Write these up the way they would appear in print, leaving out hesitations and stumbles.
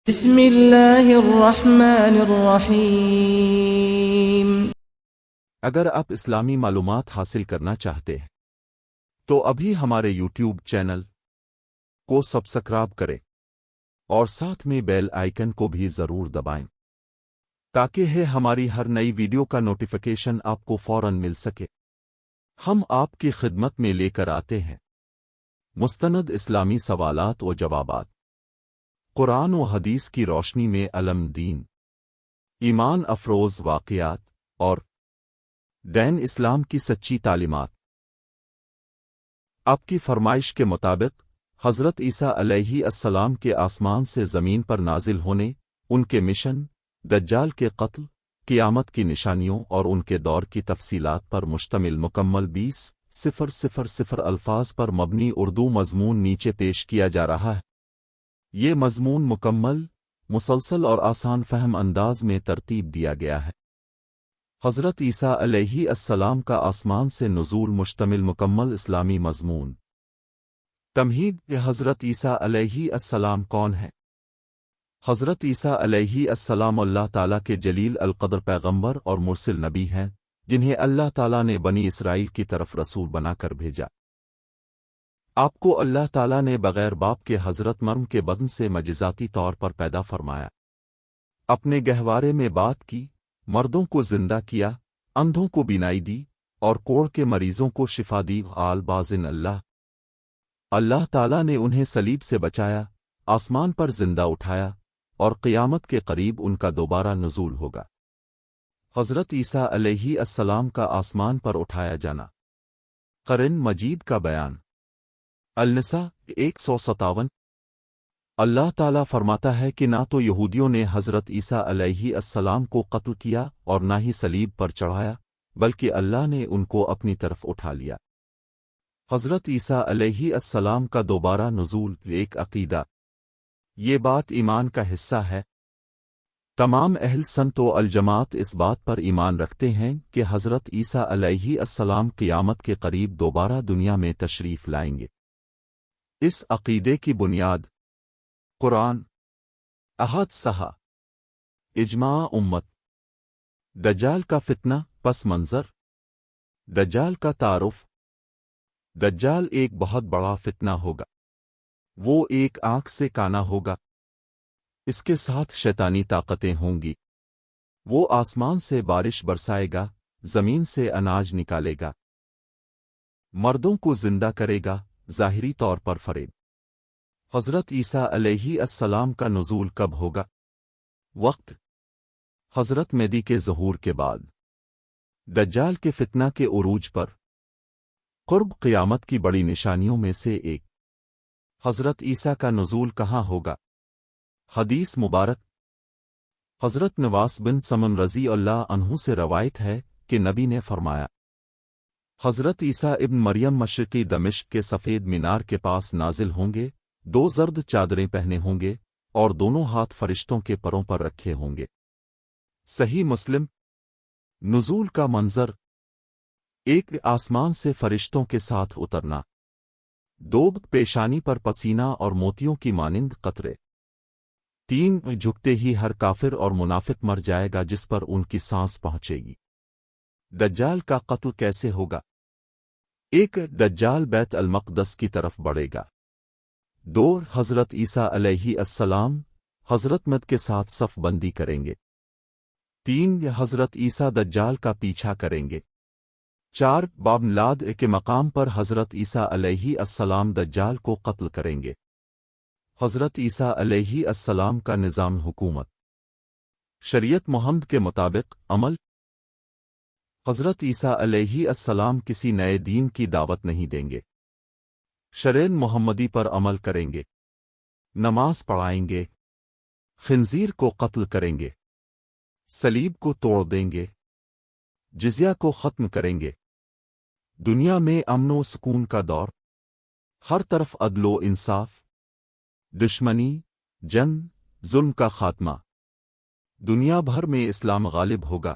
بسم اللہ الرحمن الرحیم۔ اگر آپ اسلامی معلومات حاصل کرنا چاہتے ہیں تو ابھی ہمارے یوٹیوب چینل کو سبسکرائب کریں اور ساتھ میں بیل آئیکن کو بھی ضرور دبائیں تاکہ ہماری ہر نئی ویڈیو کا نوٹیفیکیشن آپ کو فوراً مل سکے۔ ہم آپ کی خدمت میں لے کر آتے ہیں مستند اسلامی سوالات و جوابات، قرآن و حدیث کی روشنی میں علم دین، ایمان افروز واقعات اور دین اسلام کی سچی تعلیمات۔ آپ کی فرمائش کے مطابق حضرت عیسیٰ علیہ السلام کے آسمان سے زمین پر نازل ہونے، ان کے مشن، دجال کے قتل، قیامت کی نشانیوں اور ان کے دور کی تفصیلات پر مشتمل مکمل 20,000 الفاظ پر مبنی اردو مضمون نیچے پیش کیا جا رہا ہے۔ یہ مضمون مکمل، مسلسل اور آسان فہم انداز میں ترتیب دیا گیا ہے۔ حضرت عیسیٰ علیہ السلام کا آسمان سے نزول مشتمل مکمل اسلامی مضمون۔ تمہید کہ حضرت عیسیٰ علیہ السلام کون ہے؟ حضرت عیسیٰ علیہ السلام اللہ تعالیٰ کے جلیل القدر پیغمبر اور مرسل نبی ہیں، جنہیں اللہ تعالیٰ نے بنی اسرائیل کی طرف رسول بنا کر بھیجا۔ آپ کو اللہ تعالیٰ نے بغیر باپ کے حضرت مریم کے بدن سے معجزاتی طور پر پیدا فرمایا، اپنے گہوارے میں بات کی، مردوں کو زندہ کیا، اندھوں کو بینائی دی اور کوڑھ کے مریضوں کو شفا دی۔ آل بازن اللہ تعالیٰ نے انہیں صلیب سے بچایا، آسمان پر زندہ اٹھایا اور قیامت کے قریب ان کا دوبارہ نزول ہوگا۔ حضرت عیسیٰ علیہ السلام کا آسمان پر اٹھایا جانا۔ قرآن مجید کا بیان۔ النساء 157۔ اللہ تعالیٰ فرماتا ہے کہ نہ تو یہودیوں نے حضرت عیسیٰ علیہ السلام کو قتل کیا اور نہ ہی صلیب پر چڑھایا، بلکہ اللہ نے ان کو اپنی طرف اٹھا لیا۔ حضرت عیسیٰ علیہ السلام کا دوبارہ نزول ایک عقیدہ، یہ بات ایمان کا حصہ ہے۔ تمام اہل سنت و الجماعت اس بات پر ایمان رکھتے ہیں کہ حضرت عیسیٰ علیہ السلام قیامت کے قریب دوبارہ دنیا میں تشریف لائیں گے۔ اس عقیدے کی بنیاد قرآن، احاد صحا، اجماع امت۔ دجال کا فتنہ، پس منظر۔ دجال کا تعارف۔ دجال ایک بہت بڑا فتنہ ہوگا، وہ ایک آنکھ سے کانا ہوگا، اس کے ساتھ شیطانی طاقتیں ہوں گی، وہ آسمان سے بارش برسائے گا، زمین سے اناج نکالے گا، مردوں کو زندہ کرے گا، ظاہری طور پر فریب۔ حضرت عیسیٰ علیہ السلام کا نزول کب ہوگا؟ وقت: حضرت مہدی کے ظہور کے بعد، دجال کے فتنہ کے عروج پر، قرب قیامت کی بڑی نشانیوں میں سے ایک۔ حضرت عیسیٰ کا نزول کہاں ہوگا؟ حدیث مبارک۔ حضرت نواس بن سمن رضی اللہ عنہ سے روایت ہے کہ نبی نے فرمایا، حضرت عیسیٰ ابن مریم مشرقی دمشق کے سفید مینار کے پاس نازل ہوں گے، 2 زرد چادریں پہنے ہوں گے اور دونوں ہاتھ فرشتوں کے پروں پر رکھے ہوں گے۔ صحیح مسلم۔ نزول کا منظر: ایک، آسمان سے فرشتوں کے ساتھ اترنا۔ 2، پیشانی پر پسینہ اور موتیوں کی مانند قطرے۔ 3، جھکتے ہی ہر کافر اور منافق مر جائے گا جس پر ان کی سانس پہنچے گی۔ دجال کا قتل کیسے ہوگا؟ 1، دجال بیت المقدس کی طرف بڑھے گا۔ 2، حضرت عیسیٰ علیہ السلام حضرت مہدی کے ساتھ صف بندی کریں گے۔ 3، حضرت عیسیٰ دجال کا پیچھا کریں گے۔ 4، باب میلاد کے مقام پر حضرت عیسیٰ علیہ السلام دجال کو قتل کریں گے۔ حضرت عیسیٰ علیہ السلام کا نظام حکومت: شریعت محمد کے مطابق عمل۔ حضرت عیسیٰ علیہ السلام کسی نئے دین کی دعوت نہیں دیں گے، شریعت محمدی پر عمل کریں گے، نماز پڑھائیں گے، خنزیر کو قتل کریں گے، صلیب کو توڑ دیں گے، جزیہ کو ختم کریں گے۔ دنیا میں امن و سکون کا دور، ہر طرف عدل و انصاف، دشمنی، جنگ، ظلم کا خاتمہ۔ دنیا بھر میں اسلام غالب ہوگا،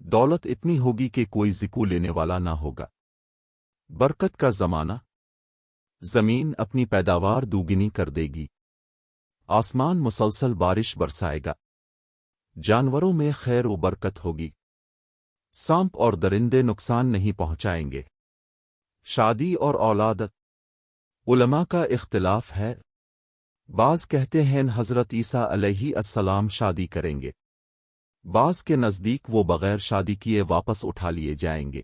دولت اتنی ہوگی کہ کوئی ذکو لینے والا نہ ہوگا۔ برکت کا زمانہ، زمین اپنی پیداوار دوگنی کر دے گی، آسمان مسلسل بارش برسائے گا، جانوروں میں خیر و برکت ہوگی، سانپ اور درندے نقصان نہیں پہنچائیں گے۔ شادی اور اولاد، علماء کا اختلاف ہے۔ بعض کہتے ہیں حضرت عیسیٰ علیہ السلام شادی کریں گے، بعض کے نزدیک وہ بغیر شادی کیے واپس اٹھا لیے جائیں گے۔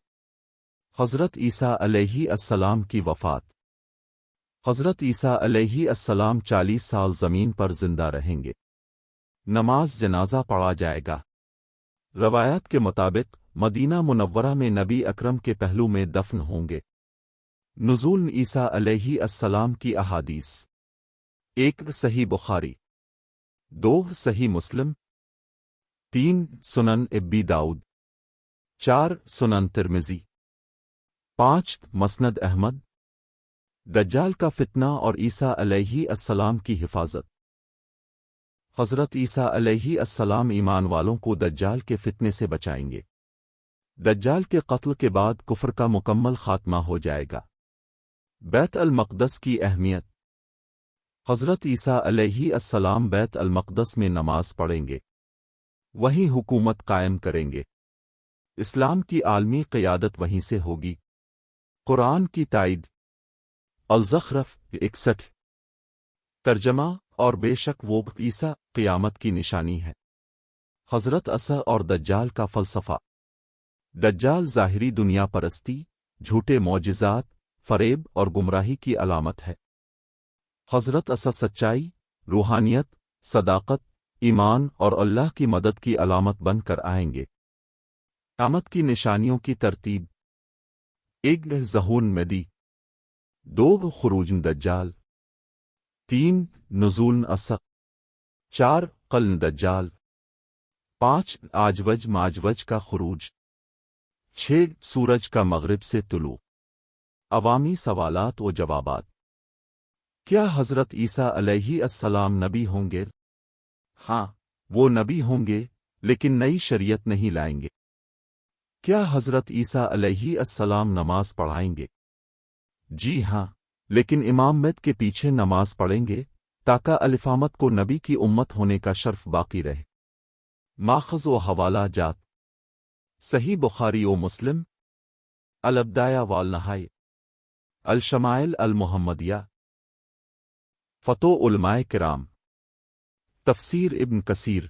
حضرت عیسیٰ علیہ السلام کی وفات۔ حضرت عیسیٰ علیہ السلام 40 سال زمین پر زندہ رہیں گے۔ نماز جنازہ پڑھا جائے گا۔ روایات کے مطابق مدینہ منورہ میں نبی اکرم کے پہلو میں دفن ہوں گے۔ نزول عیسیٰ علیہ السلام کی احادیث: 1 صحیح بخاری، 2 صحیح مسلم، 3 سنن ابی داؤد، 4 سنن ترمذی، 5 مسند احمد۔ دجال کا فتنہ اور عیسیٰ علیہ السلام کی حفاظت۔ حضرت عیسیٰ علیہ السلام ایمان والوں کو دجال کے فتنے سے بچائیں گے۔ دجال کے قتل کے بعد کفر کا مکمل خاتمہ ہو جائے گا۔ بیت المقدس کی اہمیت۔ حضرت عیسیٰ علیہ السلام بیت المقدس میں نماز پڑھیں گے، وہیں حکومت قائم کریں گے۔ اسلام کی عالمی قیادت وہیں سے ہوگی۔ قرآن کی تائید۔ الزخرف 61۔ ترجمہ: اور بے شک وہ عیسیٰ قیامت کی نشانی ہے۔ حضرت عیسیٰ اور دجال کا فلسفہ۔ دجال ظاہری دنیا پرستی، جھوٹے معجزات، فریب اور گمراہی کی علامت ہے۔ حضرت عیسیٰ سچائی، روحانیت، صداقت، ایمان اور اللہ کی مدد کی علامت بن کر آئیں گے۔ قیامت کی نشانیوں کی ترتیب: 1 ظہور مہدی، 2 خروج دجال، 3 نزول عیسیٰ، 4 قتل دجال، 5 آجوج ماجوج کا خروج، 6 سورج کا مغرب سے طلوع۔ عوامی سوالات و جوابات۔ کیا حضرت عیسیٰ علیہ السلام نبی ہوں گے؟ ہاں، وہ نبی ہوں گے، لیکن نئی شریعت نہیں لائیں گے۔ کیا حضرت عیسیٰ علیہ السلام نماز پڑھائیں گے؟ جی ہاں، لیکن امام مہدی کے پیچھے نماز پڑھیں گے تاکہ الفامت کو نبی کی امت ہونے کا شرف باقی رہے۔ ماخذ و حوالہ جات: صحیح بخاری و مسلم، البدایہ والنہایہ، الشمائل المحمدیہ، فتوح علماء کرام، تفسیر ابن کثیر۔